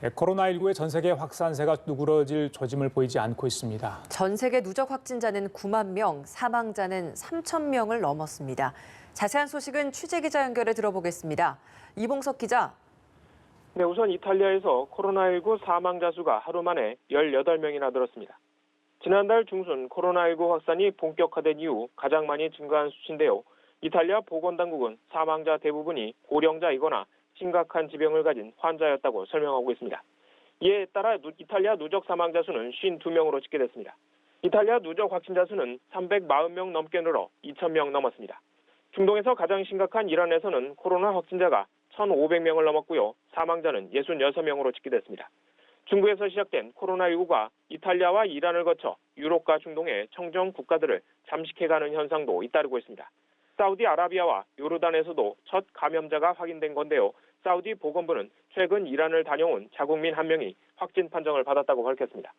코로나19의 전 세계 확산세가 누그러질 조짐을 보이지 않고 있습니다. 전 세계 누적 확진자는 9만 명, 사망자는 3천 명을 넘었습니다. 자세한 소식은 취재기자 연결해 들어보겠습니다. 이봉석 기자. 네, 우선 이탈리아에서 코로나19 사망자 수가 하루 만에 18명이나 늘었습니다. 지난달 중순 코로나19 확산이 본격화된 이후 가장 많이 증가한 수치인데요. 이탈리아 보건당국은 사망자 대부분이 고령자이거나 심각한 지병을 가진 환자였다고 설명하고 있습니다. 이에 따라 이탈리아 누적 사망자 수는 52명으로 집계됐습니다. 이탈리아 누적 확진자 수는 340명 넘게 늘어 2,000명 넘었습니다. 중동에서 가장 심각한 이란에서는 코로나 확진자가 1,500명을 넘었고요. 사망자는 66명으로 집계됐습니다. 중국에서 시작된 코로나19가 이탈리아와 이란을 거쳐 유럽과 중동의 청정 국가들을 잠식해가는 현상도 잇따르고 있습니다. 사우디아라비아와 요르단에서도 첫 감염자가 확인된 건데요. 사우디 보건부는 최근 이란을 다녀온 자국민 한 명이 확진 판정을 받았다고 밝혔습니다.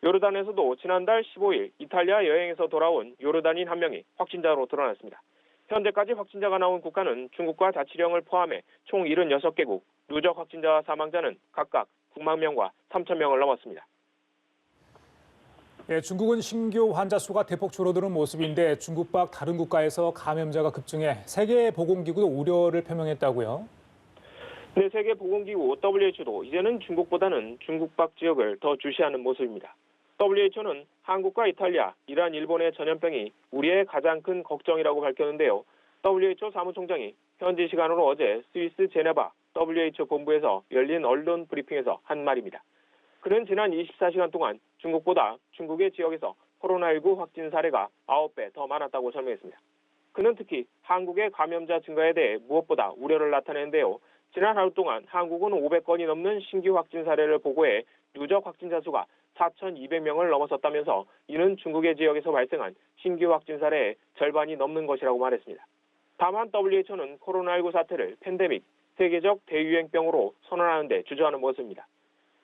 요르단에서도 지난달 15일 이탈리아 여행에서 돌아온 요르단인 한 명이 확진자로 드러났습니다. 현재까지 확진자가 나온 국가는 중국과 자치령을 포함해 총 76개국, 누적 확진자와 사망자는 각각 9만 명과 3천 명을 넘었습니다. 중국은 신규 환자 수가 대폭 줄어드는 모습인데 중국 밖 다른 국가에서 감염자가 급증해 세계보건기구도 우려를 표명했다고요? 네, 세계보건기구 WHO도 이제는 중국보다는 중국 밖 지역을 더 주시하는 모습입니다. WHO는 한국과 이탈리아, 이란, 일본의 전염병이 우리의 가장 큰 걱정이라고 밝혔는데요. WHO 사무총장이 현지 시간으로 어제 스위스 제네바 WHO 본부에서 열린 언론 브리핑에서 한 말입니다. 그는 지난 24시간 동안 중국보다 중국의 지역에서 코로나19 확진 사례가 9배 더 많았다고 설명했습니다. 그는 특히 한국의 감염자 증가에 대해 무엇보다 우려를 나타내는데요. 지난 하루 동안 한국은 500건이 넘는 신규 확진 사례를 보고해 누적 확진자 수가 4,200명을 넘어섰다면서 이는 중국의 지역에서 발생한 신규 확진 사례의 절반이 넘는 것이라고 말했습니다. 다만 WHO는 코로나19 사태를 팬데믹, 세계적 대유행병으로 선언하는 데 주저하는 모습입니다.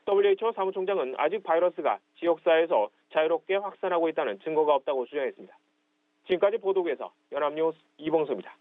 WHO 사무총장은 아직 바이러스가 지역사회에서 자유롭게 확산하고 있다는 증거가 없다고 주장했습니다. 지금까지 보도국에서 연합뉴스 이봉수입니다.